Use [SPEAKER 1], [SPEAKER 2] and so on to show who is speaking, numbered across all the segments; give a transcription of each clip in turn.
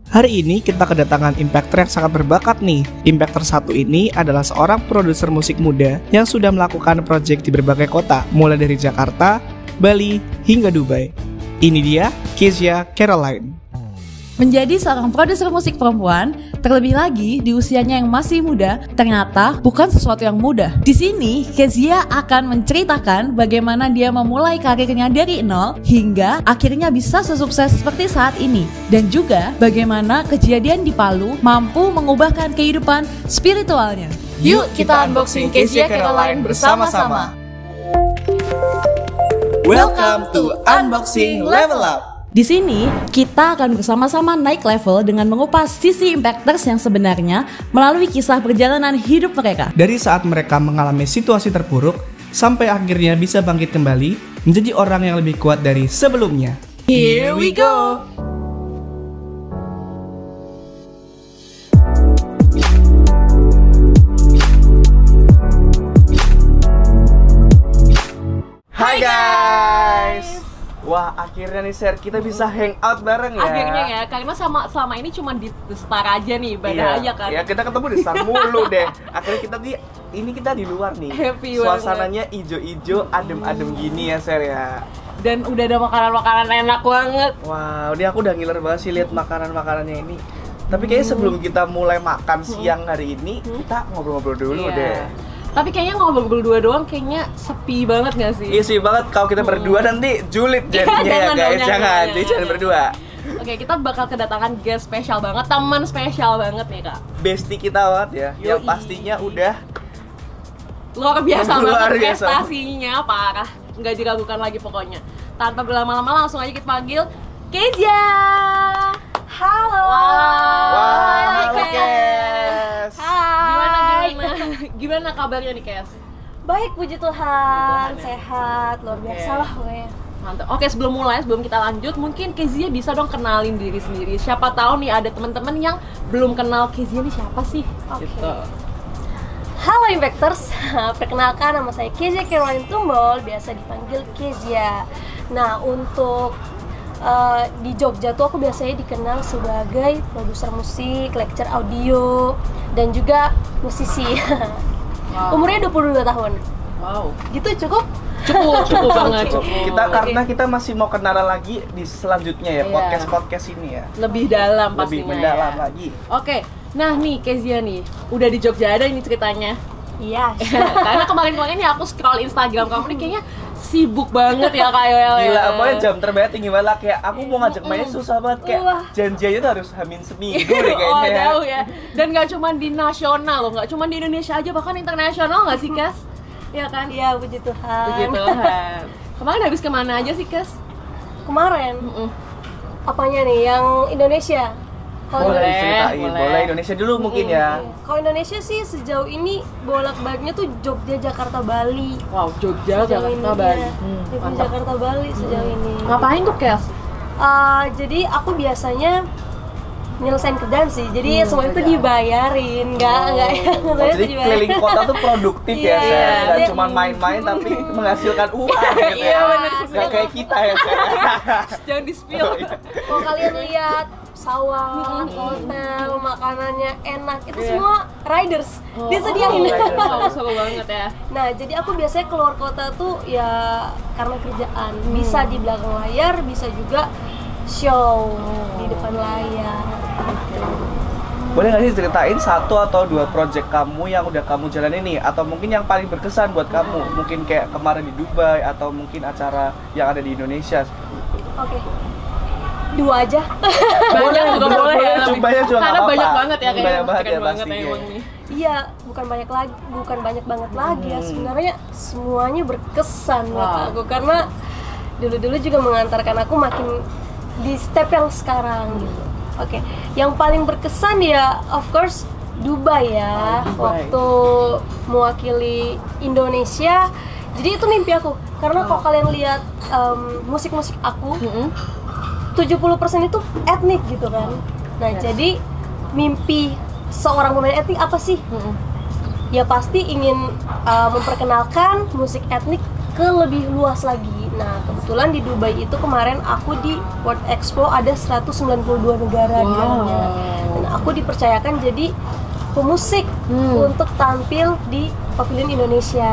[SPEAKER 1] Hari ini kita kedatangan impactor yang sangat berbakat nih. Impactor satu ini adalah seorang produser musik muda yang sudah melakukan proyek di berbagai kota, mulai dari Jakarta, Bali, hingga Dubai. Ini dia, Kezia Caroline.
[SPEAKER 2] Menjadi seorang produser musik perempuan, terlebih lagi di usianya yang masih muda, ternyata bukan sesuatu yang mudah. Di sini, Kezia akan menceritakan bagaimana dia memulai karirnya dari nol hingga akhirnya bisa sesukses seperti saat ini. Dan juga bagaimana kejadian di Palu mampu mengubahkan kehidupan spiritualnya.
[SPEAKER 3] Yuk kita unboxing Kezia Caroline bersama-sama.
[SPEAKER 1] Welcome to Unboxing Level Up.
[SPEAKER 2] Di sini, kita akan bersama-sama naik level dengan mengupas sisi impactors yang sebenarnya melalui kisah perjalanan hidup mereka.
[SPEAKER 1] Dari saat mereka mengalami situasi terpuruk, sampai akhirnya bisa bangkit kembali menjadi orang yang lebih kuat dari sebelumnya.
[SPEAKER 3] Here we go.
[SPEAKER 1] Hai guys. Wah, akhirnya nih Ser, kita bisa hangout bareng ya.
[SPEAKER 3] Akhirnya ya, karena selama ini cuma di Star aja nih, ibadah aja kan.
[SPEAKER 1] Iya, kita ketemu di Star mulu deh. Akhirnya kita di luar nih.
[SPEAKER 3] Happy
[SPEAKER 1] suasananya ijo-ijo, adem-adem gini ya Ser ya.
[SPEAKER 3] Dan udah ada makanan-makanan enak banget.
[SPEAKER 1] Wow, ini aku udah ngiler banget sih lihat makanan-makanannya ini. Tapi kayaknya sebelum kita mulai makan siang hari ini, kita ngobrol-ngobrol dulu deh.
[SPEAKER 3] Tapi kayaknya ngobrol berdua doang kayaknya sepi banget gak sih?
[SPEAKER 1] Iya sih banget, kalau kita berdua nanti julid jadinya ya guys, jangan berdua.
[SPEAKER 3] Oke, kita bakal kedatangan guest spesial banget, teman spesial banget nih kak.
[SPEAKER 1] Bestie kita banget ya, yang pastinya udah
[SPEAKER 3] luar biasa
[SPEAKER 1] luar
[SPEAKER 3] banget
[SPEAKER 1] biasa.
[SPEAKER 3] prestasinya, parah. Nggak diragukan lagi pokoknya. Tanpa berlama-lama langsung aja kita panggil Kezia. Halo.
[SPEAKER 1] Wow,
[SPEAKER 3] Kes. Gimana kabarnya nih, Kes?
[SPEAKER 4] Baik, puji Tuhan, sehat, luar biasa lah pokoknya.
[SPEAKER 3] Mantap. Oke, sebelum kita lanjut, mungkin Kezia bisa dong kenalin diri sendiri. Siapa tahu nih ada teman-teman yang belum kenal Kezia nih siapa sih?
[SPEAKER 4] Oke.
[SPEAKER 3] Gitu.
[SPEAKER 4] Halo Impactors, perkenalkan nama saya Kezia Caroline Tumbol, biasa dipanggil Kezia. Nah, untuk di Jogja tuh aku biasanya dikenal sebagai produser musik, lecturer audio, dan juga musisi.
[SPEAKER 3] Wow.
[SPEAKER 4] Umurnya 22 tahun.
[SPEAKER 3] Wow.
[SPEAKER 4] Gitu cukup?
[SPEAKER 3] Cukup banget.
[SPEAKER 1] Karena kita masih mau kenalan lagi di selanjutnya ya,
[SPEAKER 3] Iya.
[SPEAKER 1] podcast ini ya.
[SPEAKER 3] Lebih dalam pastinya.
[SPEAKER 1] Lebih mendalam
[SPEAKER 3] ya.
[SPEAKER 1] lagi.
[SPEAKER 3] Oke. Nah nih Kezia nih, udah di Jogja ada ini ceritanya.
[SPEAKER 4] Iya.
[SPEAKER 3] Karena kemarin-kemarin nih aku scroll Instagram kamu nih kayaknya sibuk banget ya Kak Yoel.
[SPEAKER 1] Gila, apanya jam terbang tinggi banget, kayak aku mau ngajak mainnya susah banget, kayak
[SPEAKER 4] Wah.
[SPEAKER 1] janjiannya tuh harus hamin seminggu deh kayaknya.
[SPEAKER 3] jauh ya. Dan gak cuma di nasional loh, gak cuma di Indonesia aja, bahkan internasional gak sih Kes? Iya kan?
[SPEAKER 4] Iya, puji Tuhan.
[SPEAKER 3] Puji Tuhan. Kemarin habis kemana aja sih Kes?
[SPEAKER 4] Kemarin, apanya nih? Yang Indonesia? Kalau
[SPEAKER 1] Boleh
[SPEAKER 3] Boleh,
[SPEAKER 1] diceritain,
[SPEAKER 3] boleh.
[SPEAKER 1] boleh Indonesia dulu mungkin ya.
[SPEAKER 4] Kalau Indonesia sih sejauh ini bolak-baliknya tuh Jogja, Jakarta, Bali.
[SPEAKER 3] Wow, Jogja,
[SPEAKER 4] Sejauh ini,
[SPEAKER 3] Jakarta, Bali.
[SPEAKER 4] ya. Jogja,
[SPEAKER 3] Mantap.
[SPEAKER 4] Jakarta, Bali sejauh ini.
[SPEAKER 3] Ngapain tuh Kes?
[SPEAKER 4] Jadi aku biasanya nyelesain kerjaan sih. Jadi semua itu dibayarin, enggak
[SPEAKER 1] Oh,
[SPEAKER 4] semuanya
[SPEAKER 1] jadi
[SPEAKER 4] itu dibayarin.
[SPEAKER 1] keliling kota tuh produktif ya,
[SPEAKER 4] Iya,
[SPEAKER 1] Ser. Nggak
[SPEAKER 4] iya.
[SPEAKER 1] cuma main-main tapi menghasilkan uang gitu
[SPEAKER 3] Iya,
[SPEAKER 1] ya.
[SPEAKER 3] bener.
[SPEAKER 1] Nggak kayak kita ya, Ser.
[SPEAKER 3] Jangan di-spill.
[SPEAKER 4] Kalau kalian lihat sawah, hotel, makanannya enak, itu semua riders disediain.
[SPEAKER 3] Wow, seru banget ya.
[SPEAKER 4] Nah, jadi aku biasanya keluar kota tuh ya karena kerjaan. Bisa di belakang layar, bisa juga show di depan layar.
[SPEAKER 1] Boleh nggak sih ceritain satu atau dua project kamu yang udah kamu jalanin nih, atau mungkin yang paling berkesan buat kamu, mungkin kayak kemarin di Dubai atau mungkin acara yang ada di Indonesia.
[SPEAKER 4] Oke. Dua aja.
[SPEAKER 3] Banyak juga boleh ya.
[SPEAKER 1] Banyak juga nggak
[SPEAKER 3] Karena
[SPEAKER 1] apa-apa.
[SPEAKER 3] banyak banget ya kayaknya.
[SPEAKER 1] Banyak banget ya
[SPEAKER 3] Keren banget
[SPEAKER 1] pastinya.
[SPEAKER 3] emang nih.
[SPEAKER 4] Iya, bukan banyak banget lagi ya. Sebenarnya semuanya berkesan buat
[SPEAKER 3] Wow.
[SPEAKER 4] aku karena dulu-dulu juga mengantarkan aku makin di step yang sekarang gitu. Oke, yang paling berkesan ya of course Dubai ya.
[SPEAKER 1] Dubai.
[SPEAKER 4] Waktu mewakili Indonesia. Jadi itu mimpi aku. Karena kalau kalian lihat musik-musik aku, 70% itu etnik gitu kan. Nah, jadi mimpi seorang pemain etnik apa sih? Ya pasti ingin memperkenalkan musik etnik ke lebih luas lagi. Nah, kebetulan di Dubai itu kemarin aku di World Expo ada 192 negara di dalamnya. Dan aku dipercayakan jadi pemusik untuk tampil di Pavilion Indonesia.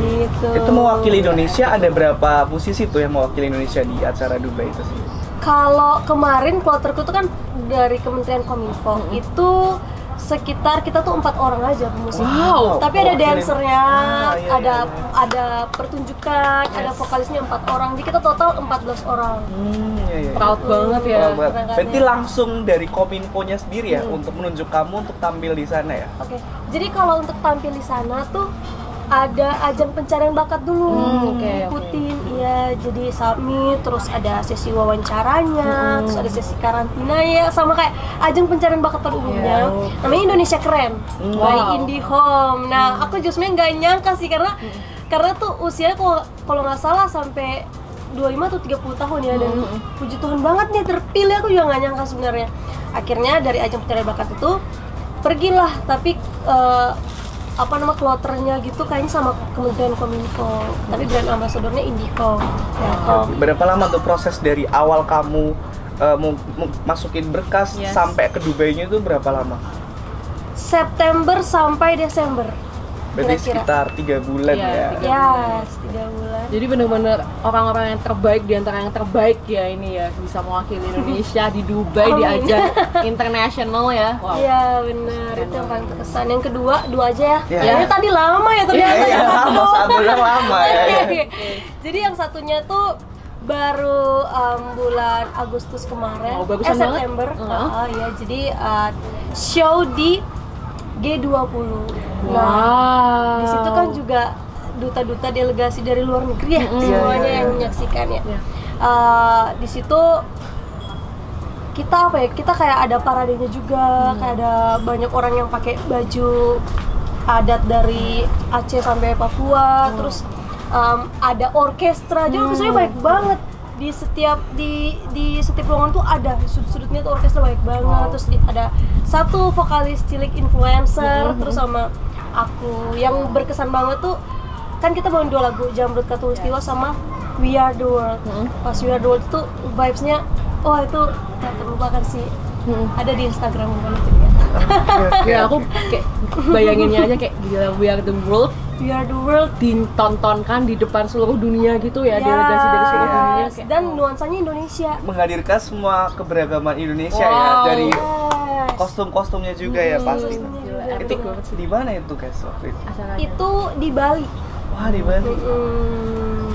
[SPEAKER 4] Gitu.
[SPEAKER 1] Itu mewakili Indonesia, ada berapa musisi tuh yang mewakili Indonesia di acara Dubai itu sih?
[SPEAKER 4] Kalau kemarin kloterku itu kan dari Kementerian Kominfo, itu sekitar kita tuh 4 orang aja pemusik.
[SPEAKER 3] Wow.
[SPEAKER 4] Tapi ada dancernya,
[SPEAKER 1] iya.
[SPEAKER 4] ada pertunjukan, ada vokalisnya 4 orang. Jadi kita total 14 orang.
[SPEAKER 1] Iya.
[SPEAKER 3] Proud banget ya.
[SPEAKER 1] Proud banget. Berarti langsung dari Kominfo-nya sendiri ya untuk menunjuk kamu untuk tampil di sana ya?
[SPEAKER 4] Oke. Jadi kalau untuk tampil di sana tuh ada ajang pencarian bakat dulu, ikutin, iya. Jadi submit, terus ada sesi wawancaranya, terus ada sesi karantina ya, sama kayak ajang pencarian bakat pada umumnya. Namanya Indonesia Keren, by IndiHome. Nah, aku justru nggak nyangka sih karena tuh usianya kalau nggak salah sampai 25 atau 30 tahun ya, dan puji Tuhan banget nih terpilih. Aku juga nggak nyangka sebenarnya. Akhirnya dari ajang pencarian bakat itu pergilah, tapi kloternya gitu kayaknya sama Kementerian Kominfo, tapi brand ambassadornya IndiHome.
[SPEAKER 1] Berapa lama tuh proses dari awal kamu masukin berkas sampai ke Dubainya itu berapa lama?
[SPEAKER 4] September sampai Desember.
[SPEAKER 1] Berarti sekitar 3 bulan ya?
[SPEAKER 4] Ya, 3 bulan.
[SPEAKER 3] Jadi benar-benar orang-orang yang terbaik di antara yang terbaik ya ini ya, bisa mewakili Indonesia di Dubai di ajang internasional ya. Wow.
[SPEAKER 4] Iya benar, itu yang paling terkesan. Yang kedua, 2 aja ya. Ini tadi lama ya ternyata.
[SPEAKER 1] Iya, lama ya.
[SPEAKER 4] Jadi yang satunya tuh baru bulan Agustus kemarin, September. Ya, jadi show di G20. Nah, di situ kan juga duta-duta delegasi dari luar negeri ya, semuanya yang menyaksikan ya. Di situ kita kita kayak ada paradenya juga, kayak ada banyak orang yang pakai baju adat dari Aceh sampai Papua, terus ada orkestra, jadi orkestranya banyak banget. Di setiap ruangan tuh ada sudut-sudutnya tuh orkestra baik banget. Terus ada satu vokalis cilik influencer, terus sama aku yang berkesan banget tuh kan kita bawain 2 lagu, Jamrut Khatulistiwa sama We Are The World. Pas We Are The World tuh vibes-nya itu gak terlupakan sih. Ada di Instagram bukan itu ya.
[SPEAKER 3] Ya aku kayak bayanginnya aja kayak gila, We Are The World.
[SPEAKER 4] We Are The World
[SPEAKER 3] ditontonkan di depan seluruh dunia gitu ya, delegasi dari seluruh dunia kayak,
[SPEAKER 4] dan nuansanya Indonesia,
[SPEAKER 1] menghadirkan semua keberagaman Indonesia ya, dari kostum-kostumnya juga ya pasti. Itu di mana itu guys waktu itu?
[SPEAKER 4] Itu di Bali.
[SPEAKER 1] Wah, di Bali.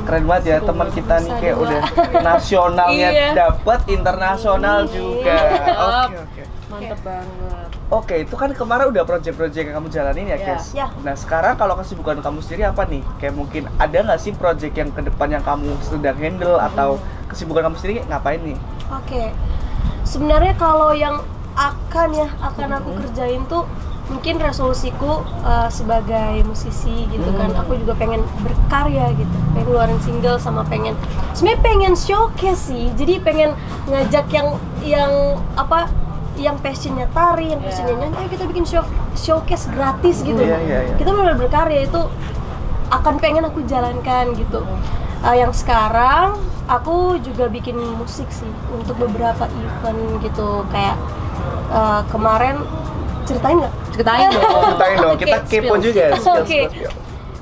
[SPEAKER 1] Keren banget ya, teman kita nih kayak udah nasionalnya dapat, internasional juga. Oke.
[SPEAKER 3] Mantep banget.
[SPEAKER 1] Oke, itu kan kemarin udah project-project yang kamu jalanin ya, Kes? Nah, sekarang kalau kesibukan kamu sendiri apa nih? Kayak mungkin ada nggak sih project yang ke depan yang kamu sedang handle, atau kesibukan kamu sendiri ngapain nih?
[SPEAKER 4] Oke. Sebenarnya kalau yang akan aku kerjain tuh mungkin resolusiku sebagai musisi gitu kan. Aku juga pengen berkarya gitu, pengen ngeluarin single, sama sebenarnya pengen showcase sih. Jadi pengen ngajak yang passionnya tari, yang passionnya nyanyi, ayo kita bikin showcase gratis gitu. Kita benar-benar berkarya, itu akan pengen aku jalankan gitu. Yang sekarang aku juga bikin musik sih untuk beberapa event gitu, kayak kemarin ceritain dong,
[SPEAKER 1] kita kepo juga.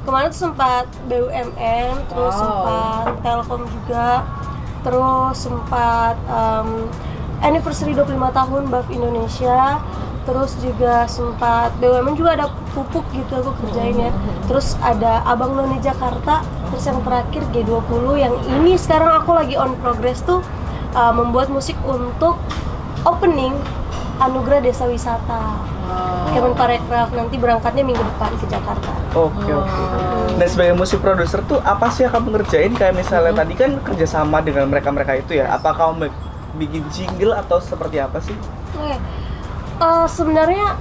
[SPEAKER 4] Kemarin tuh sempat BUMN, terus sempat Telkom juga, terus sempat anniversary 25 tahun BAF Indonesia, terus juga sempat BUMN juga ada pupuk gitu aku kerjain ya. Terus ada Abang None Jakarta, terus yang terakhir G20 yang ini sekarang aku lagi on progress tuh membuat musik untuk opening Anugerah Desa Wisata. Kemenparekraf nanti berangkatnya minggu depan ke Jakarta.
[SPEAKER 1] Oke. Dan sebagai musik produser tuh apa sih yang kamu ngerjain? Kayak misalnya tadi kan kerjasama dengan mereka itu ya. Apa kamu bikin jingle atau seperti apa sih?
[SPEAKER 4] Sebenarnya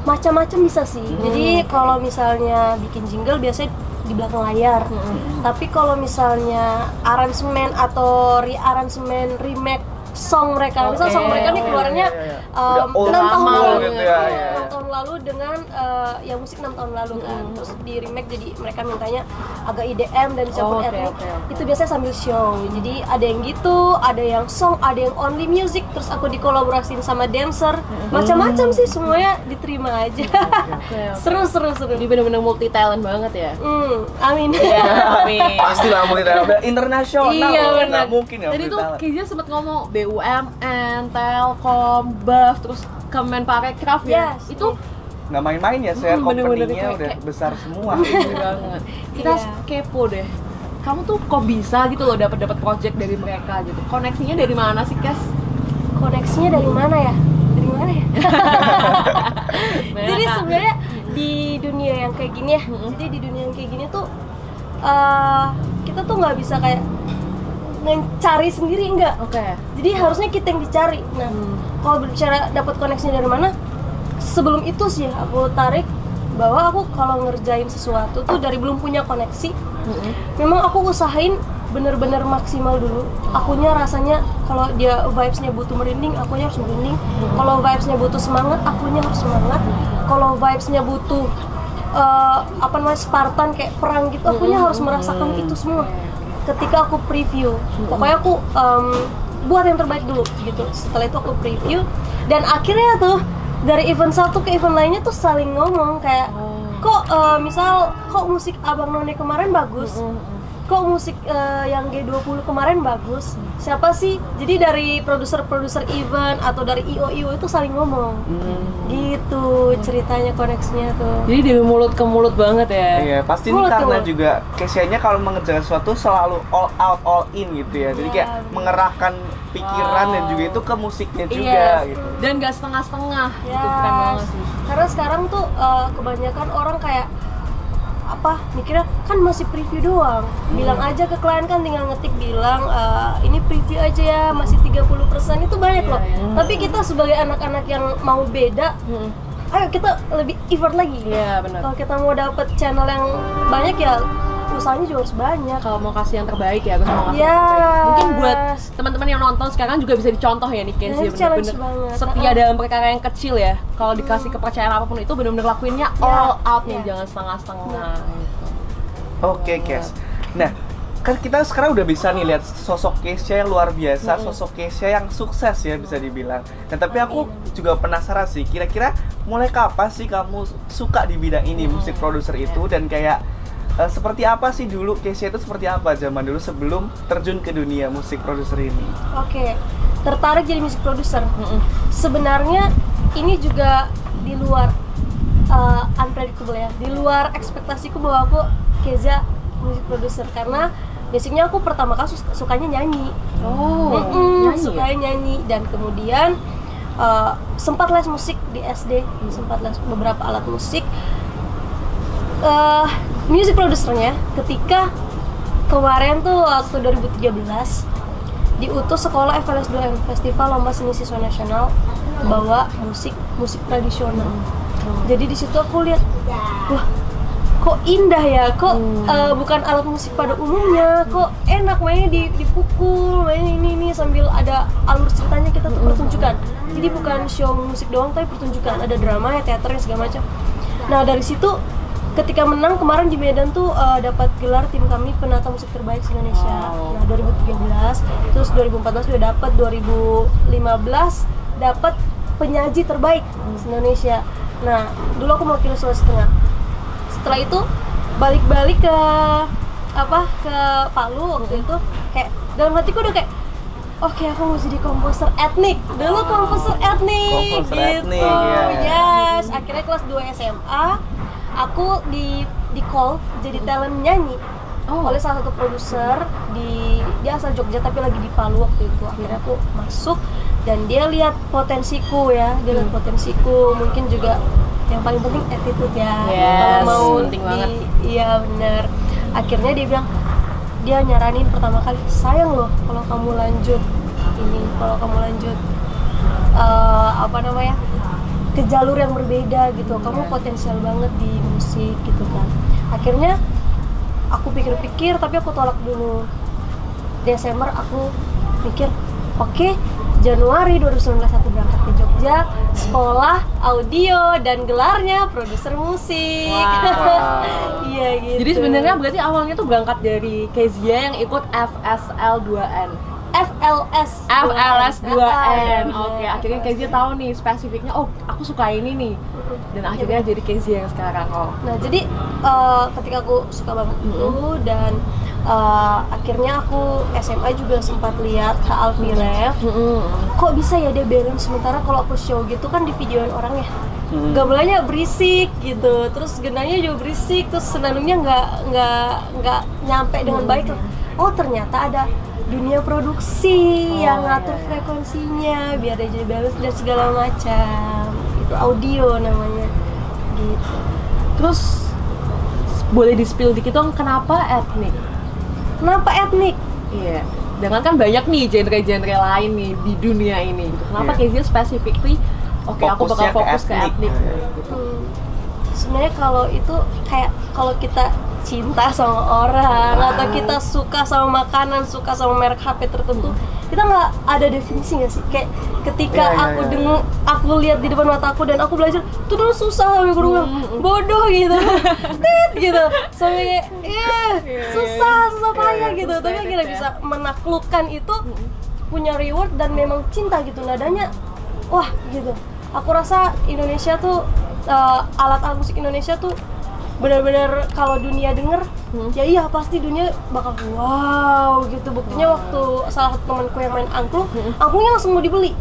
[SPEAKER 4] macam-macam bisa sih. Jadi kalau misalnya bikin jingle biasanya di belakang layar. Tapi kalau misalnya aransemen atau re-aransemen, remake song mereka, misal song mereka nih keluarnya 6 tahun lalu, 6 tahun lalu dengan yang musik 6 tahun lalu kan. Terus di remake jadi mereka mintanya agak IDM dan dicampur etnik. Itu biasanya sambil show. Jadi ada yang gitu, ada yang song, ada yang only music. Terus aku dikolaborasiin sama dancer. Macam-macam sih, semuanya diterima aja. Seru.
[SPEAKER 3] Jadi bener-bener multi talent banget ya.
[SPEAKER 4] Amin.
[SPEAKER 3] Amin.
[SPEAKER 5] Pasti lah multi talent internasional.
[SPEAKER 3] Iya benar.
[SPEAKER 5] Nggak mungkin ya.
[SPEAKER 3] Tadi
[SPEAKER 5] multi
[SPEAKER 3] tuh
[SPEAKER 5] talent.
[SPEAKER 3] Kezia sempat ngomong BUMN, Telkom, BAF, terus Kemenparekraf ya.
[SPEAKER 4] Yes,
[SPEAKER 3] Itu
[SPEAKER 5] nggak main-main ya, share
[SPEAKER 3] bener-bener
[SPEAKER 5] company-nya
[SPEAKER 3] kayak-
[SPEAKER 5] udah besar semua.
[SPEAKER 3] bener banget. Kita
[SPEAKER 4] Iya.
[SPEAKER 3] kepo deh. Kamu tuh kok bisa gitu loh dapat project dari mereka gitu. Koneksinya dari mana sih, Kes?
[SPEAKER 4] Koneksinya dari mana ya? Jadi sebenarnya di dunia yang kayak gini ya, jadi di dunia yang kayak gini tuh kita tuh nggak bisa kayak mencari sendiri, enggak.
[SPEAKER 3] Oke.
[SPEAKER 4] Jadi harusnya kita yang dicari. Nah, kalau berbicara dapat koneksinya dari mana, sebelum itu sih aku tarik bahwa aku kalau ngerjain sesuatu tuh dari belum punya koneksi, memang aku usahain bener-bener maksimal dulu. Akunya rasanya kalau dia vibes-nya butuh merinding, akunya harus merinding. Kalau vibes-nya butuh semangat, akunya harus semangat. Kalau vibes-nya butuh apa namanya Spartan kayak perang gitu, akunya harus merasakan itu semua. Ketika aku preview, pokoknya aku buat yang terbaik dulu gitu. Setelah itu aku preview dan akhirnya tuh dari event satu ke event lainnya tuh saling ngomong kayak kok misal kok musik Abang None kemarin bagus, kok musik yang G20 kemarin bagus, siapa sih? Jadi dari produser-produser event atau dari IO itu saling ngomong gitu ceritanya, koneksinya tuh.
[SPEAKER 3] Jadi dari mulut ke mulut banget ya.
[SPEAKER 5] Iya, pasti ini
[SPEAKER 4] Mulut
[SPEAKER 5] karena
[SPEAKER 4] tuh.
[SPEAKER 5] juga Kezia-nya kalau mengerjakan sesuatu selalu all out, all in gitu ya. Jadi kayak
[SPEAKER 4] Iya, bener.
[SPEAKER 5] mengerahkan pikiran dan juga itu ke musiknya juga
[SPEAKER 3] Iya.
[SPEAKER 5] gitu.
[SPEAKER 3] Dan gak setengah-setengah.
[SPEAKER 4] Ya,
[SPEAKER 3] Itu keren banget sih.
[SPEAKER 4] karena sekarang tuh kebanyakan orang kayak apa mikirnya kan masih preview doang, bilang aja ke klien kan tinggal ngetik bilang ini preview aja ya, masih 30%, itu banyak loh. Tapi kita sebagai anak-anak yang mau beda, ayo kita lebih effort lagi.
[SPEAKER 3] Iya benar.
[SPEAKER 4] Kalau kita mau dapet channel yang banyak ya usahanya juga harus banyak.
[SPEAKER 3] Kalau mau kasih yang terbaik ya, harus mau kasih
[SPEAKER 4] Yes.
[SPEAKER 3] yang terbaik. Mungkin buat teman-teman yang nonton sekarang juga bisa dicontoh ya nih, Kezia
[SPEAKER 4] Ini challenge
[SPEAKER 3] bener-bener
[SPEAKER 4] banget.
[SPEAKER 3] setia dalam perkara yang kecil ya. Kalau dikasih kepercayaan apapun itu bener-bener lakuinnya all out nih,
[SPEAKER 4] Ya.
[SPEAKER 3] jangan setengah-setengah. Gitu.
[SPEAKER 5] Oke, Kes. Nah, kan kita sekarang udah bisa nih lihat sosok Kezia yang luar biasa, sosok Kezia yang sukses ya bisa dibilang. Nah, tapi aku juga penasaran sih, kira-kira mulai kapan sih kamu suka di bidang ini, musik produser itu, dan kayak seperti apa sih dulu Kezia itu seperti apa zaman dulu sebelum terjun ke dunia musik produser ini?
[SPEAKER 4] Oke, tertarik jadi music producer. Sebenarnya ini juga di luar unpredictable ya, di luar ekspektasiku bahwa aku Kezia music producer, karena basicnya aku pertama kali sukanya nyanyi.
[SPEAKER 3] Nyanyi
[SPEAKER 4] Sukanya nyanyi dan kemudian sempat les musik di SD, sempat les beberapa alat musik. Music produsernya ketika kemarin tuh waktu 2013 diutus sekolah FLS 2M Festival Lomba Seni Siswa Nasional bawa musik tradisional. Jadi di situ aku lihat, wah kok indah ya, kok bukan alat musik pada umumnya, kok enak mainnya dipukul, mainnya ini sambil ada alur ceritanya, kita tuh pertunjukan. Jadi bukan show musik doang tapi pertunjukan, ada drama ya, teaternya segala macam. Nah dari situ ketika menang kemarin di Medan tuh dapat gelar tim kami penata musik terbaik Indonesia. Nah 2013, terus 2014 udah dapat, 2015 dapat penyaji terbaik Indonesia. Nah dulu aku mewakili Sulawesi Tengah. Setelah itu balik-balik ke ke Palu waktu itu, kayak dalam hatiku udah kayak oke, aku mau jadi komposer etnik. Dulu komposer etnik
[SPEAKER 5] Komposer
[SPEAKER 4] gitu.
[SPEAKER 5] etnik, ya.
[SPEAKER 4] Yes, akhirnya kelas 2 SMA aku di call jadi talent nyanyi oleh salah satu produser dia asal Jogja tapi lagi di Palu waktu itu. Akhirnya aku masuk dan dia lihat potensiku ya, mungkin juga yang paling penting attitude ya.
[SPEAKER 3] Yes,
[SPEAKER 4] Kalau mau
[SPEAKER 3] penting banget.
[SPEAKER 4] iya benar. Akhirnya dia bilang, dia nyaranin pertama kali, sayang loh kalau kamu lanjut ke jalur yang berbeda gitu, kamu potensial banget di musik gitu kan. Akhirnya aku pikir-pikir tapi aku tolak dulu. Desember aku mikir, oke, Januari 2019 aku berangkat ke Jogja. Jogja, sekolah audio dan gelarnya produser musik.
[SPEAKER 3] Wow.
[SPEAKER 4] Iya gitu.
[SPEAKER 3] Jadi sebenarnya berarti awalnya tuh berangkat dari Kezia yang ikut FSL2N.
[SPEAKER 4] FLS
[SPEAKER 3] 2N. Oke, akhirnya Kezia tahu nih spesifiknya. Oh, aku suka ini nih. Dan akhirnya jadi Kezia yang sekarang. Oh.
[SPEAKER 4] Nah, jadi ketika aku suka banget itu dan akhirnya aku SMA juga sempat lihat Kak Alfi Rev. Kok bisa ya dia balance, sementara kalau aku show gitu kan di videoin orangnya gamelannya berisik gitu, terus genanya juga berisik, terus senandungnya nggak nyampe dengan baik lah. Oh ternyata ada dunia produksi yang ngatur frekuensinya biar dia jadi balance dan segala macam. Itu audio namanya gitu.
[SPEAKER 3] Terus boleh di-spill dikit dong kenapa etnik?
[SPEAKER 4] Kenapa etnik?
[SPEAKER 3] Iya. Dengan kan banyak nih genre-genre lain nih di dunia ini. Kenapa Kezia specifically aku bakal fokus ke etnik.
[SPEAKER 4] Sebenarnya kalau itu kayak kalau kita cinta sama orang atau kita suka sama makanan, suka sama merek HP tertentu, kita nggak ada definisi nggak sih? Kayak ketika aku lihat di depan mata aku dan aku belajar, tuh dulu susah, sampai guru bilang bodoh gitu, gitu, sampai susah payah gitu. Tapi akhirnya bisa menaklukkan itu, punya reward dan memang cinta gitu, nadanya, wah gitu. Aku rasa Indonesia tuh alat-alat musik Indonesia tuh benar-benar kalau dunia denger ya iya pasti dunia bakal wow gitu. Buktinya waktu salah satu temanku yang main angklung, angklungnya langsung mau dibeli.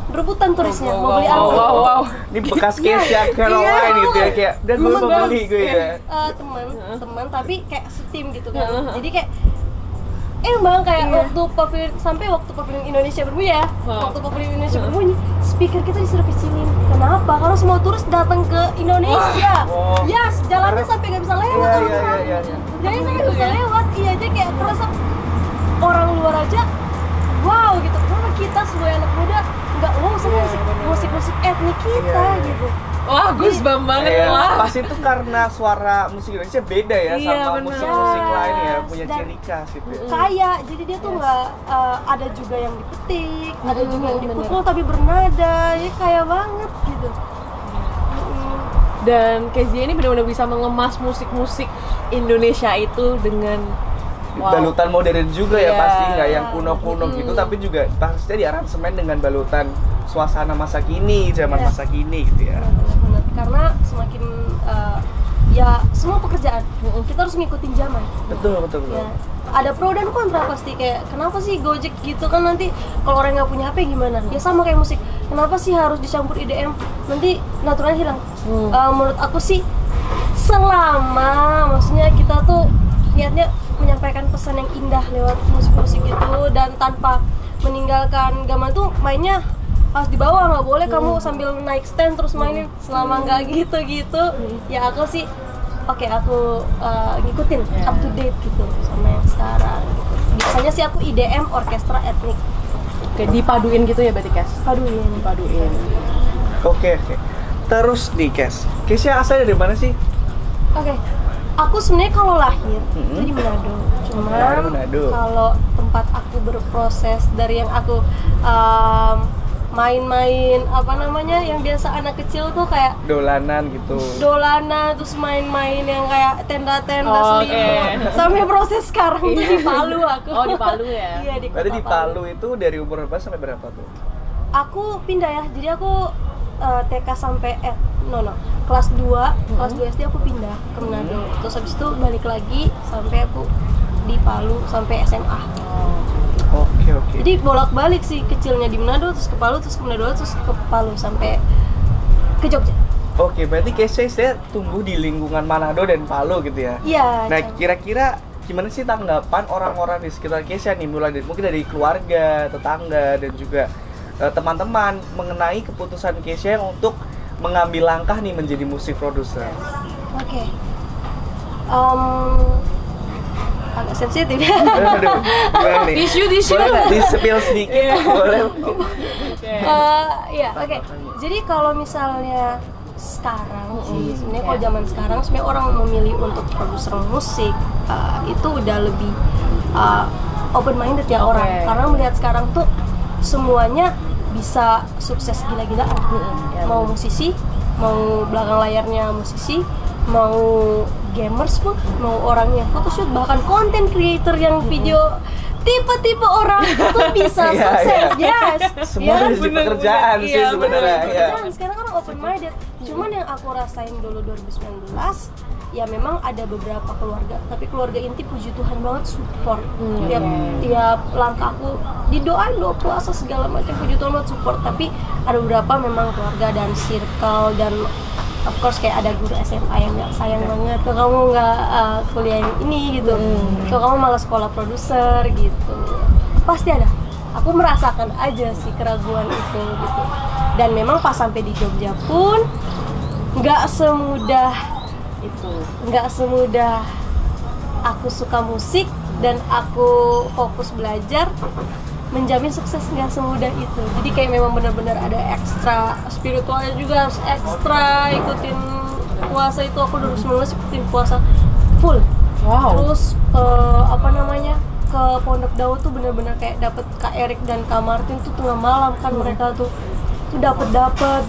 [SPEAKER 4] Rebutan turisnya mau beli angklung.
[SPEAKER 5] Ini bekas Kezia Caroline gitu ya, kayak dan gue mau beli gue ya.
[SPEAKER 4] Teman tapi kayak setim gitu kan. Jadi kayak Bang kayak waktu pavilion Indonesia berbunyi ya, waktu pavilion Indonesia berbunyi, speaker kita disuruh kecilin. Kenapa? Karena semua turis datang ke Indonesia. Yes, jalannya sampai nggak bisa lewat orang. Jadi sampai nggak bisa lewat. Iya, aja kayak kerasa orang luar aja, wow gitu. Karena kita sebagai anak muda nggak wow sama musik etnik kita gitu.
[SPEAKER 3] Wah, goosebumps banget lah.
[SPEAKER 5] Pasti itu karena suara musik Indonesia beda ya sama musik-musik lain ya, punya ciri khas gitu.
[SPEAKER 4] Kayak, jadi dia tuh nggak ada juga yang dipetik, ada juga yang dipukul tapi bernada, ya kaya banget gitu.
[SPEAKER 3] Dan Kezia ini benar-benar bisa mengemas musik-musik Indonesia itu dengan
[SPEAKER 5] balutan modern juga ya, pasti nggak yang kuno-kuno gitu, tapi juga pastinya di aransemen dengan balutan suasana masa kini, zaman masa kini gitu ya.
[SPEAKER 4] Benar. Karena semakin ya semua pekerjaan kita harus ngikutin zaman.
[SPEAKER 5] Betul.
[SPEAKER 4] Ya, ada pro dan kontra pasti, kayak kenapa sih Gojek gitu kan, nanti kalau orang nggak punya HP gimana? Ya sama kayak musik, kenapa sih harus dicampur IDM? Nanti naturalnya hilang. Menurut aku sih selama maksudnya kita tuh niatnya menyampaikan pesan yang indah lewat musik-musik itu dan tanpa meninggalkan gamelan tuh mainnya harus di bawah, nggak boleh kamu sambil naik stand terus mainin, selama nggak gitu ya aku sih aku ngikutin up to date gitu sama yang sekarang gitu. Biasanya sih aku IDM orkestra etnik.
[SPEAKER 3] Oke, dipaduin gitu ya berarti Kes?
[SPEAKER 4] Dipaduin.
[SPEAKER 5] Oke. Terus nih Kezia asalnya dari mana sih?
[SPEAKER 4] Oke. Aku sebenarnya kalau lahir itu di Manado. Cuman kalau tempat aku berproses dari yang aku main-main yang biasa anak kecil tuh kayak
[SPEAKER 5] dolanan
[SPEAKER 4] terus main-main yang kayak tenda-tenda selimut sampai proses sekarang tuh di Palu aku.
[SPEAKER 3] Oh, di Palu ya?
[SPEAKER 4] Iya, di kota
[SPEAKER 5] Berarti di Palu itu dari umur berapa sampai berapa tuh?
[SPEAKER 4] Aku pindah ya, jadi aku TK sampai kelas 2 SD aku pindah ke Manado. Terus habis itu balik lagi sampai aku di Palu sampai SMA.
[SPEAKER 5] Oke.
[SPEAKER 4] Jadi bolak-balik sih, kecilnya di Manado, terus ke Palu, terus ke Manado, terus ke Palu sampai ke Jogja.
[SPEAKER 5] Oke, berarti Kezia tumbuh di lingkungan Manado dan Palu gitu ya?
[SPEAKER 4] Iya.
[SPEAKER 5] Nah, kira-kira gimana sih tanggapan orang-orang di sekitar Kezia nih, mulai dari, mungkin dari keluarga, tetangga, dan juga teman-teman mengenai keputusan Kezia untuk mengambil langkah nih menjadi musik produser?
[SPEAKER 4] Oke. Agak sensitif ya.
[SPEAKER 3] Tisu.
[SPEAKER 5] Boleh nggak di-spill sedikit? Boleh.
[SPEAKER 4] Oke. Jadi kalau misalnya sekarang sih, sebenarnya kalau zaman sekarang sebenarnya orang memilih untuk produser musik itu udah lebih open minded ya orang, karena melihat sekarang tuh semuanya bisa sukses gila-gilaan. Mau musisi, mau belakang layarnya musisi, mau gamers pun, mau orang yang photoshoot, bahkan content creator yang video tipe-tipe orang tuh bisa sukses. Yes.
[SPEAKER 5] Semua jadi pekerjaan sih sebenarnya.
[SPEAKER 4] Sekarang orang open minded. Cuman yang aku rasain dulu 2019, ya memang ada beberapa keluarga, tapi keluarga inti puji Tuhan banget support. Tiap langkah aku didoain, doa puasa segala macam, puji Tuhan banget support. Tapi ada beberapa memang keluarga dan circle dan of course kayak ada guru SMA yang nggak sayang banget, kok kamu nggak kuliah yang ini gitu, kok kamu malah sekolah produser gitu. Pasti ada. Aku merasakan aja sih keraguan itu gitu. Dan memang pas sampai di Jogja pun nggak semudah itu, nggak semudah aku suka musik dan aku fokus belajar menjamin sukses, nggak semudah itu. Jadi kayak memang benar-benar ada ekstra spiritualnya juga, harus ekstra ikutin puasa itu. Aku 2019 ikutin puasa full. Terus ke Pondok Daud tuh benar-benar kayak dapet Kak Erik dan Kak Martin tuh tengah malam kan, mereka tuh dapet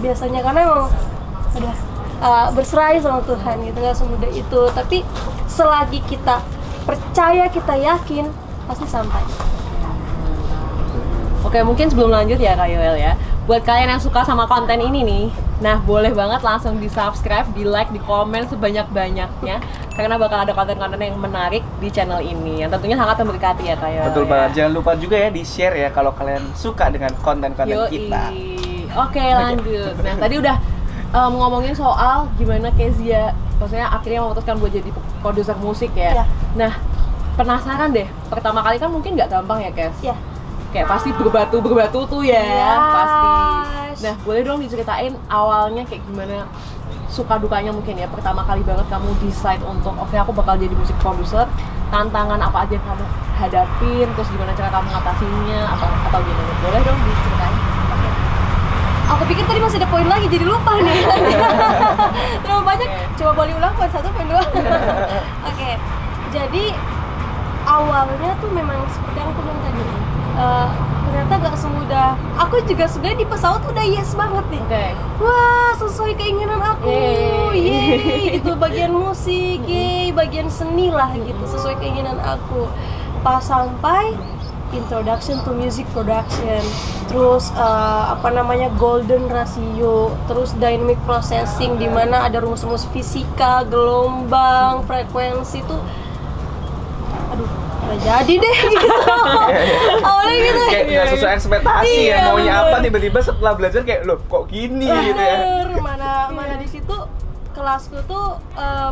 [SPEAKER 4] biasanya karena emang udah berserah sama Tuhan gitu, nggak semudah itu. Tapi selagi kita percaya, kita yakin, pasti sampai.
[SPEAKER 3] Oke, mungkin sebelum lanjut ya Kak Yoel ya, buat kalian yang suka sama konten ini nih, nah boleh banget langsung di subscribe, di like, di komen sebanyak-banyaknya, karena bakal ada konten-konten yang menarik di channel ini yang tentunya sangat memberkati ya Kak Yoel.
[SPEAKER 5] Betul banget, jangan lupa juga ya di share ya kalau kalian suka dengan konten-konten kita.
[SPEAKER 3] Oke, lanjut. Nah tadi udah ngomongin soal gimana Kezia maksudnya akhirnya memutuskan buat jadi produser musik ya. Nah penasaran deh, pertama kali kan mungkin nggak gampang ya Kes? Kayak pasti berbatu tuh ya, pasti. Nah, boleh dong diceritain awalnya kayak gimana, suka dukanya mungkin ya, pertama kali banget kamu decide untuk oke, aku bakal jadi musik producer, tantangan apa aja yang kamu hadapin, terus gimana cara kamu ngatasinnya, atau gimana? Boleh dong diceritain.
[SPEAKER 4] Aku pikir tadi masih ada poin lagi, jadi lupa nih. Terlalu banyak, coba boleh ulang poin 1, poin 2. Oke, jadi awalnya tuh memang seperti yang aku bilang tadi, ternyata gak semudah. Aku juga sebenarnya di pesawat udah yes banget nih. Wah, sesuai keinginan aku. Yeay, itu bagian musik, bagian seni lah gitu, sesuai keinginan aku. Pas sampai introduction to music production, terus golden ratio, terus dynamic processing, di mana ada rumus-rumus fisika, gelombang, frekuensi tuh, aduh, nggak jadi deh gitu. Awalnya gitu
[SPEAKER 5] kayak nggak sesuai ekspektasi ya, maunya apa, tiba-tiba setelah belajar kayak loh kok gini gitu ya.
[SPEAKER 4] Mana di situ kelasku tuh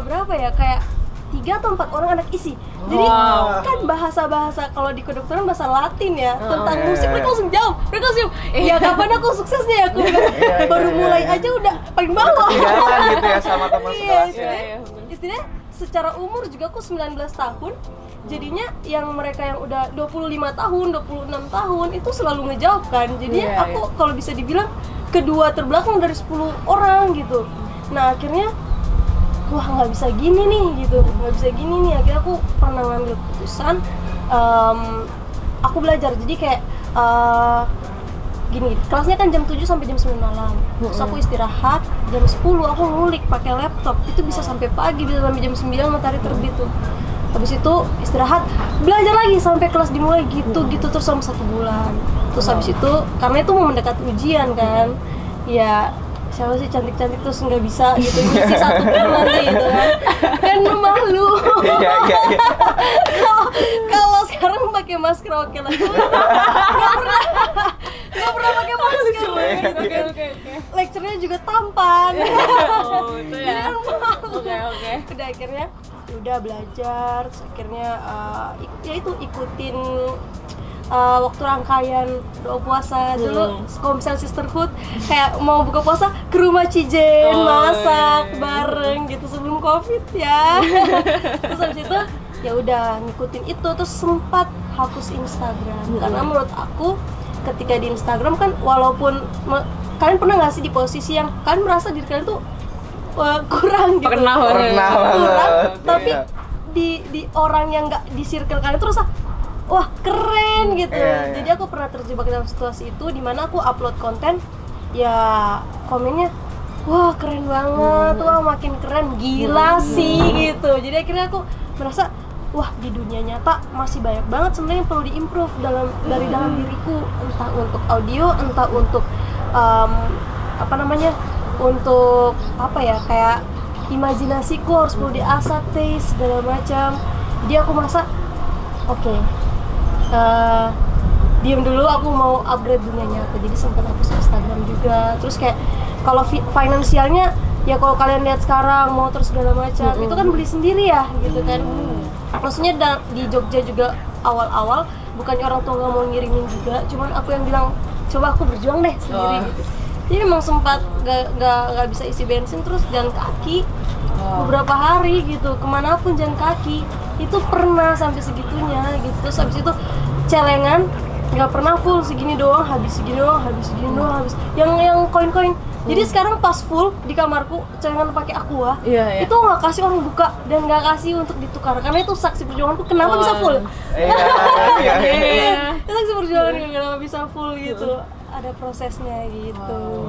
[SPEAKER 4] berapa ya, kayak 3 atau 4 orang anak isi. Jadi kan bahasa-bahasa kalau di kedokteran bahasa Latin ya, tentang musik, mereka langsung jawab, mereka langsung ya kapan aku suksesnya ya, aku baru mulai aja udah paling bawah.
[SPEAKER 5] Ketinggalan gitu ya sama teman sekelasnya.
[SPEAKER 4] Istilahnya secara umur juga aku 19 tahun, jadinya yang mereka yang udah 25 tahun, 26 tahun itu selalu ngejawab kan. Jadinya aku kalau bisa dibilang kedua terbelakang dari 10 orang gitu. Nah akhirnya wah nggak bisa gini nih gitu, nggak bisa gini nih. Akhirnya aku pernah ngambil keputusan, aku belajar. Jadi kayak gini, kelasnya kan jam 7 sampai jam 9 malam. Terus aku istirahat jam 10, aku ngulik pakai laptop. Itu bisa sampai pagi, bisa sampai jam 9 matahari terbit tuh. Habis itu istirahat, belajar lagi sampai kelas dimulai gitu terus selama 1 bulan. Terus habis itu karena itu mau mendekati ujian kan, ya siapa sih cantik-cantik terus nggak bisa gitu ngisi 1 bulan gitu kan malu. Kalau sekarang pakai masker oke lah, nggak pernah pakai masker. Oke. Lecturenya juga tampan.
[SPEAKER 3] Itu ya. Oke.
[SPEAKER 4] Udah akhirnya udah belajar, terus akhirnya ya itu ikutin waktu rangkaian doa puasa dulu, kalau misalnya sisterhood kayak mau buka puasa ke rumah Cijen, masak bareng gitu sebelum covid ya. Terus habis itu ya udah ngikutin itu, terus sempat hapus Instagram karena menurut aku ketika di Instagram kan walaupun kalian pernah nggak sih di posisi yang kalian merasa diri kalian tuh kurang gitu,
[SPEAKER 3] pernah
[SPEAKER 4] kurang, tapi di orang yang nggak di circle kalian terus wah keren gitu.
[SPEAKER 5] Iya.
[SPEAKER 4] Jadi aku pernah terjebak dalam situasi itu di mana aku upload konten, ya komennya wah keren banget, wah makin keren, gila sih gitu. Jadi akhirnya aku merasa wah di dunia nyata masih banyak banget sebenarnya yang perlu diimprove dari dalam diriku, entah untuk audio, entah untuk untuk kayak imajinasiku harus perlu diasah, taste segala macam. Jadi aku merasa oke, diem dulu, aku mau upgrade dunia nyata. Jadi sempat hapus Instagram juga. Terus kayak kalau finansialnya ya kalau kalian lihat sekarang motor segala macam itu kan beli sendiri ya gitu kan. Maksudnya di Jogja juga awal-awal bukannya orang tua nggak mau ngirimin juga, cuman aku yang bilang coba aku berjuang deh sendiri gitu. Jadi memang sempat nggak bisa isi bensin, terus jalan kaki beberapa hari gitu, kemanapun jalan kaki itu pernah sampai segitunya gitu. Terus habis itu celengan nggak pernah full, segini doang, habis segini doang, habis yang koin-koin. Jadi sekarang pas full di kamarku celengan pakai Aqua, itu nggak kasih orang buka dan nggak kasih untuk ditukar, karena itu saksi perjuanganku kenapa bisa full. Itu saksi perjuangan kenapa bisa full gitu. Ada prosesnya gitu.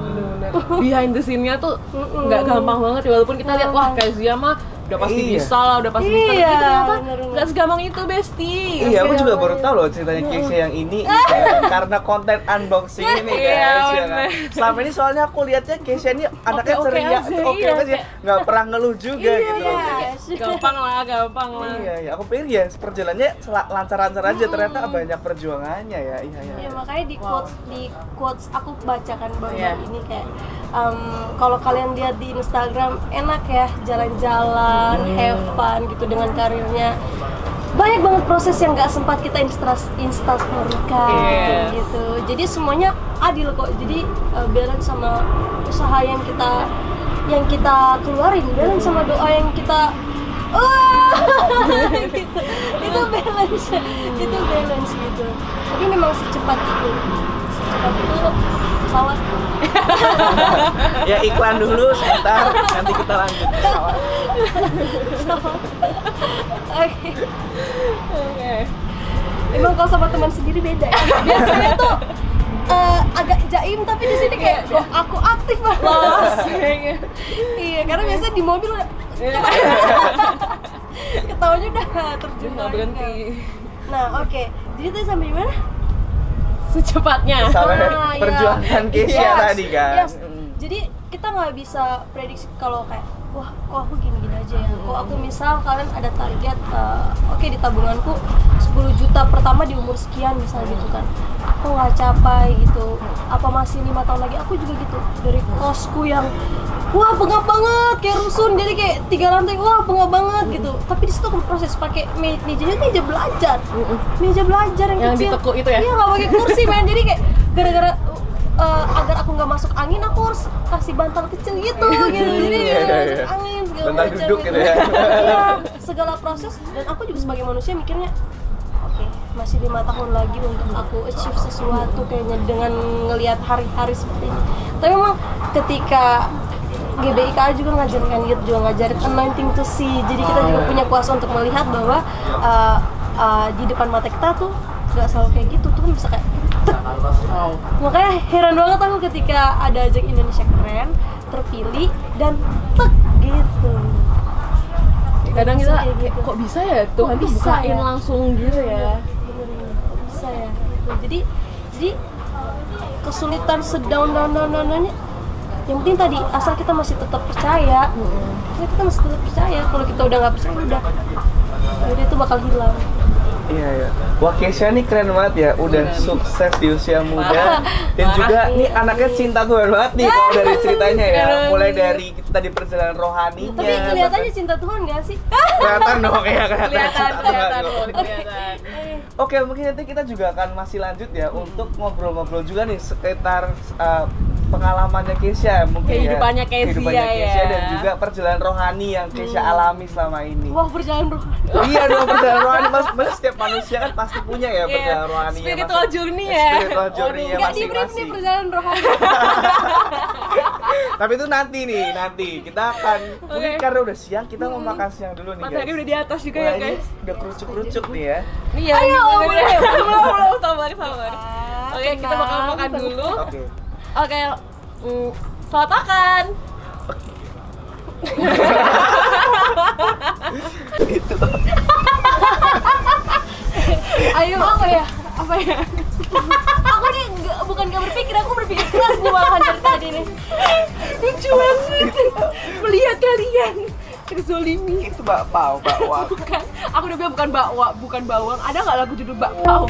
[SPEAKER 3] Behind the scene-nya tuh nggak gampang banget ya, walaupun kita lihat wah Kezia mah udah pasti bisa lah, udah pasti bisa. Tapi ternyata nggak segampang itu, Besti.
[SPEAKER 5] Iya, aku juga baru tahu loh ceritanya Kezia yang ini karena konten unboxing ini guys. Ya kan? Selama ini soalnya aku lihatnya Kezia ini anaknya ceria, oke aja, nggak pernah ngeluh juga gitu.
[SPEAKER 3] Gampang lah.
[SPEAKER 5] Iya, aku pikir ya perjalanannya lancar-lancar aja, ternyata banyak perjuangannya ya.
[SPEAKER 4] Iya, makanya di quotes aku bacakan baru ini kayak kalau kalian lihat di Instagram enak ya jalan-jalan, have fun gitu dengan karirnya. Banyak banget proses yang nggak sempat kita instastorykan gitu. Jadi semuanya adil kok. Jadi balance sama usaha yang kita keluarin, balance sama doa yang kita gitu. Itu balance gitu. Tapi memang secepat itu pesawat.
[SPEAKER 5] Ya iklan dulu sebentar, nanti kita lanjut pesawat.
[SPEAKER 4] Oke. Emang kalau sama teman sendiri beda ya. Biasanya tuh agak jaim, tapi di sini kayak kok aku aktif banget. Iya, karena biasanya di mobil udah ketawanya udah terjun
[SPEAKER 3] Nggak berhenti.
[SPEAKER 4] Nah, oke. Jadi tadi sampai di mana?
[SPEAKER 3] Secepatnya.
[SPEAKER 5] Sampai perjuangan Kezia tadi kan.
[SPEAKER 4] Jadi kita nggak bisa prediksi kalau kayak wah kok aku gini-gini aja ya. Kok aku misal kalian ada target oke, di tabunganku 10 juta pertama di umur sekian misal gitu kan. Kok nggak capai gitu. Apa masih 5 tahun lagi? Aku juga gitu. Dari kosku yang wah pengap banget kayak rusun, jadi kayak 3 lantai, wah pengap banget gitu. Tapi di situ aku proses pakai mejanya meja belajar yang kecil.
[SPEAKER 3] Ditekuk itu ya?
[SPEAKER 4] Iya, nggak pakai kursi men. Jadi kayak gara-gara agar aku nggak masuk angin, aku harus kasih bantal kecil gitu. Jadi masuk angin segala
[SPEAKER 5] bantal
[SPEAKER 4] macam
[SPEAKER 5] duduk gitu ya.
[SPEAKER 4] Iya, segala proses. Dan aku juga sebagai manusia mikirnya oke, masih 5 tahun lagi untuk aku achieve sesuatu kayaknya dengan ngelihat hari-hari seperti ini. Tapi memang ketika GBIK juga ngajarin kan gitu, juga ngajarin anointing to see. Jadi kita juga punya kuasa untuk melihat bahwa di depan mata kita tuh nggak selalu kayak gitu, tuh kan bisa kayak tek. Makanya heran banget aku ketika ada ajang Indonesia Keren terpilih dan tek gitu.
[SPEAKER 3] Kadang kita
[SPEAKER 4] gitu.
[SPEAKER 3] kok bisa ya Tuhan tuh bukain langsung gitu ya.
[SPEAKER 4] Bener-bener bisa ya gitu. Jadi kesulitan sedown-down-nya yang penting tadi asal kita masih tetap percaya. Kita masih tetap percaya. Kalau kita udah nggak percaya udah itu bakal hilang.
[SPEAKER 5] Iya. Wah, Kezia nih keren banget ya, udah sukses di usia muda dan juga nih anaknya cinta Tuhan banget nih kalau dari ceritanya ya. Mulai dari tadi perjalanan rohaninya.
[SPEAKER 4] Tapi kelihatannya cinta Tuhan nggak sih?
[SPEAKER 5] Kelihatan dong ya, kelihatan. Oke, mungkin nanti kita juga akan masih lanjut ya untuk ngobrol-ngobrol juga nih sekitar pengalamannya Kezia mungkin
[SPEAKER 3] kehidupannya Kezia ya.
[SPEAKER 5] Dan juga perjalanan rohani yang Kezia alami selama ini.
[SPEAKER 4] Wah, perjalanan rohani.
[SPEAKER 5] Iya dong, perjalanan rohani. Mas, setiap manusia kan pasti punya ya perjalanan rohani.
[SPEAKER 3] Spiritual journey ya.
[SPEAKER 5] Spiritual journey-nya masing-masing.
[SPEAKER 4] Perjalanan rohani.
[SPEAKER 5] Tapi itu nanti nih, nanti kita akan mungkin karena udah siang kita mau makan siang dulu nih guys.
[SPEAKER 3] Matahari udah di atas juga
[SPEAKER 5] Wah,
[SPEAKER 3] ya
[SPEAKER 5] ini
[SPEAKER 3] guys.
[SPEAKER 5] udah kerucuk-kerucuk nih ya.
[SPEAKER 3] Iya. Ayo, boleh. Belum, sabar. Oke, kita bakal makan dulu.
[SPEAKER 5] Oke.
[SPEAKER 3] Oke, selamat makan.
[SPEAKER 5] Gitu.
[SPEAKER 3] Ayo, apa ya?
[SPEAKER 4] Aku nih bukan gak berpikir, aku berpikir keras nih makan dari tadi nih.
[SPEAKER 3] Lucu banget melihat kalian terzolimi.
[SPEAKER 5] Itu bakpao.
[SPEAKER 3] Bukan, aku udah bilang bukan bakwa, bukan bawang. Ada nggak lagu judul bakpao?